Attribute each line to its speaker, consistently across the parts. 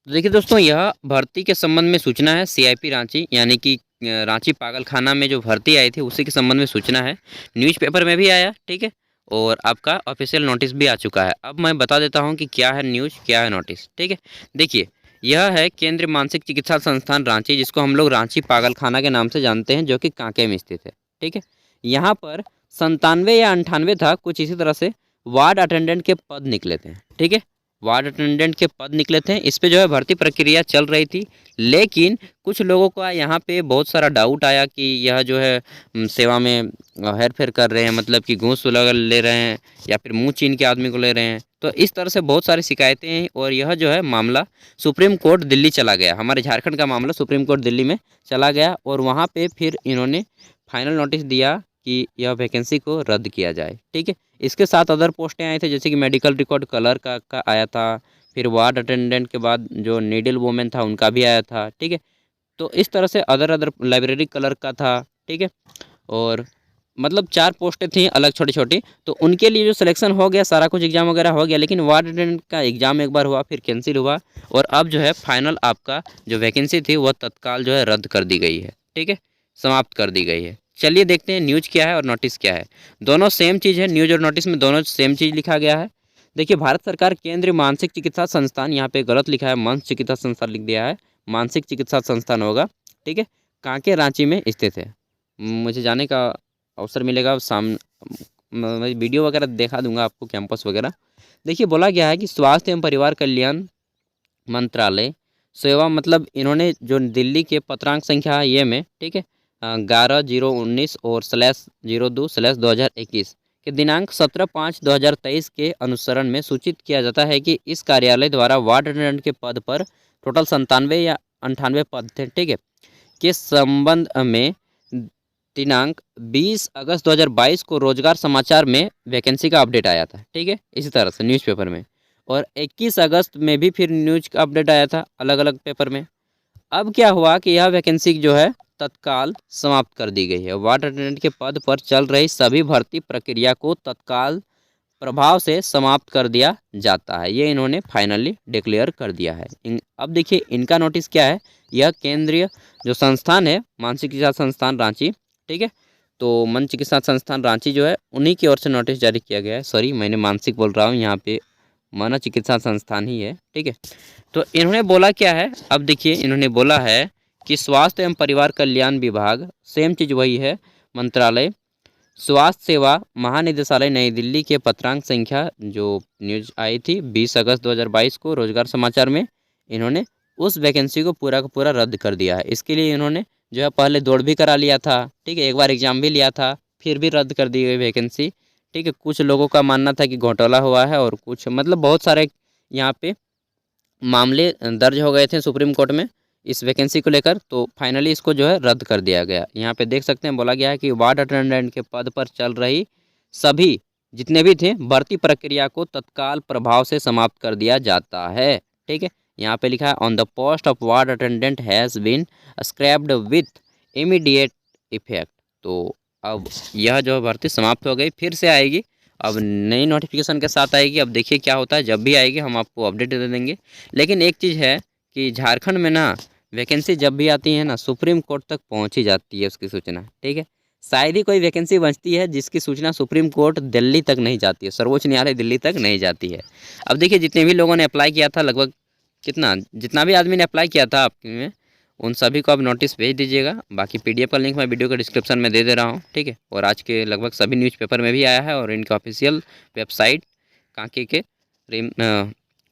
Speaker 1: तो देखिए दोस्तों, यह भर्ती के संबंध में सूचना है। सीआईपी रांची यानी कि रांची पागलखाना में जो भर्ती आई थी उसी के संबंध में सूचना है। न्यूज़पेपर में भी आया, ठीक है, और आपका ऑफिशियल नोटिस भी आ चुका है। अब मैं बता देता हूँ कि क्या है न्यूज़, क्या है नोटिस, ठीक है। देखिए, यह है केंद्रीय मानसिक चिकित्सा संस्थान रांची, जिसको हम लोग रांची पागलखाना के नाम से जानते हैं, जो कि कांके में स्थित है, ठीक है। यहाँ पर 97 या 98 था, कुछ इसी तरह से वार्ड अटेंडेंट के पद निकले थे, ठीक है। वार्ड अटेंडेंट के पद निकले थे। इस पे जो है भर्ती प्रक्रिया चल रही थी, लेकिन कुछ लोगों का यहाँ पे बहुत सारा डाउट आया कि यह जो है सेवा में हेर फेर कर रहे हैं, मतलब कि घूस लगा ले रहे हैं या फिर मुंह चीन के आदमी को ले रहे हैं। तो इस तरह से बहुत सारी शिकायतें हैं और यह जो है मामला सुप्रीम कोर्ट दिल्ली चला गया। हमारे झारखंड का मामला सुप्रीम कोर्ट दिल्ली में चला गया और वहाँ पे फिर इन्होंने फाइनल नोटिस दिया कि यह वैकेंसी को रद्द किया जाए, ठीक है। इसके साथ अदर पोस्टें आए थे, जैसे कि मेडिकल रिकॉर्ड कलर का आया था, फिर वार्ड अटेंडेंट के बाद जो नीडल वोमेन था उनका भी आया था, ठीक है। तो इस तरह से अदर अदर लाइब्रेरी कलर का था, ठीक है। और मतलब 4 पोस्टें थी अलग छोटी छोटी, तो उनके लिए जो सिलेक्शन हो गया, सारा कुछ एग्जाम वगैरह हो गया, लेकिन वार्ड अटेंडेंट का एग्ज़ाम एक बार हुआ, फिर कैंसिल हुआ और अब जो है फाइनल आपका जो वैकेंसी थी वह तत्काल जो है रद्द कर दी गई है, ठीक है, समाप्त कर दी गई है। चलिए देखते हैं न्यूज़ क्या है और नोटिस क्या है। दोनों सेम चीज़ है, न्यूज़ और नोटिस में दोनों सेम चीज़ लिखा गया है। देखिए, भारत सरकार केंद्रीय मानसिक चिकित्सा संस्थान, यहाँ पे गलत लिखा है, मानसिक चिकित्सा संस्थान लिख दिया है, मानसिक चिकित्सा संस्थान होगा, ठीक है, कांके रांची में स्थित है। मुझे जाने का अवसर मिलेगा, मैं वीडियो वगैरह दिखा दूंगा आपको, कैंपस वगैरह। देखिए, बोला गया है कि स्वास्थ्य एवं परिवार कल्याण मंत्रालय सेवा, मतलब इन्होंने जो दिल्ली के पत्रांक संख्या है ये में, ठीक है, 11/019 और /02/2021 के दिनांक 17/5/2023 के अनुसरण में सूचित किया जाता है कि इस कार्यालय द्वारा वार्ड अटेंडेंट के पद पर टोटल 97 या 98 पद थे, ठीक है, के संबंध में दिनांक 20 अगस्त 2022 को रोजगार समाचार में वैकेंसी का अपडेट आया था, ठीक है, इसी तरह से न्यूज़पेपर में। और 21 अगस्त में भी फिर न्यूज का अपडेट आया था अलग अलग पेपर में। अब क्या हुआ कि यह वैकेंसी जो है तत्काल समाप्त कर दी गई है। वार्ड अटेंडेंट के पद पर चल रही सभी भर्ती प्रक्रिया को तत्काल प्रभाव से समाप्त कर दिया जाता है, ये इन्होंने फाइनली डिक्लेयर कर दिया है। अब देखिए इनका नोटिस क्या है। यह केंद्रीय जो संस्थान है मानसिक चिकित्सा संस्थान रांची, ठीक है, तो मन चिकित्सा संस्थान रांची जो है उन्हीं की ओर से नोटिस जारी किया गया है। सॉरी, मैंने मानसिक बोल रहा हूँ, यहाँ पे मानव चिकित्सा संस्थान ही है, ठीक है। तो इन्होंने बोला क्या है, अब देखिए इन्होंने बोला है कि स्वास्थ्य एवं परिवार कल्याण विभाग, सेम चीज़ वही है, मंत्रालय, स्वास्थ्य सेवा महानिदेशालय नई दिल्ली के पत्रांक संख्या जो न्यूज आई थी 20 अगस्त 2022 को रोजगार समाचार में, इन्होंने उस वैकेंसी को पूरा का पूरा रद्द कर दिया है। इसके लिए इन्होंने जो है पहले दौड़ भी करा लिया था, ठीक है, एक बार एग्जाम भी लिया था, फिर भी रद्द कर दी गई वैकेंसी, ठीक है। कुछ लोगों का मानना था कि घोटाला हुआ है और कुछ मतलब बहुत सारे यहाँ पे मामले दर्ज हो गए थे सुप्रीम कोर्ट में इस वैकेंसी को लेकर, तो फाइनली इसको जो है रद्द कर दिया गया। यहाँ पे देख सकते हैं बोला गया है कि वार्ड अटेंडेंट के पद पर चल रही सभी जितने भी थे भर्ती प्रक्रिया को तत्काल प्रभाव से समाप्त कर दिया जाता है, ठीक है। यहाँ पे लिखा है on the post of ward attendant has been scrapped with immediate effect. तो अब यह जो भर्ती समाप्त हो गई, फिर से आएगी, अब नई नोटिफिकेशन के साथ आएगी। अब देखिए क्या होता है, जब भी आएगी हम आपको अपडेट दे देंगे। लेकिन एक चीज़ है कि झारखंड में ना वैकेंसी जब भी आती है ना सुप्रीम कोर्ट तक पहुंच ही जाती है उसकी सूचना, ठीक है। शायद ही कोई वैकेंसी बचती है जिसकी सूचना सुप्रीम कोर्ट दिल्ली तक नहीं जाती है, सर्वोच्च न्यायालय दिल्ली तक नहीं जाती है। अब देखिए जितने भी लोगों ने अप्लाई किया था, लगभग कितना जितना भी आदमी ने अप्लाई किया था आपके में, उन सभी को आप नोटिस भेज दीजिएगा। बाकी पीडीएफ का लिंक मैं वीडियो के डिस्क्रिप्शन में दे दे रहा हूँ, ठीक है। और आज के लगभग सभी न्यूज़पेपर में भी आया है और इनके ऑफिशियल वेबसाइट कांके के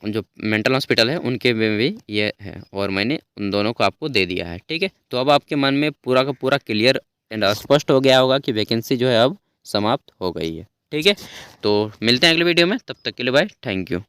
Speaker 1: जो मेंटल हॉस्पिटल है उनके में भी ये है और मैंने उन दोनों को आपको दे दिया है, ठीक है। तो अब आपके मन में पूरा का पूरा क्लियर एंड स्पष्ट हो गया होगा कि वैकेंसी जो है अब समाप्त हो गई है, ठीक है। तो मिलते हैं अगले वीडियो में, तब तक के लिए बाय, थैंक यू।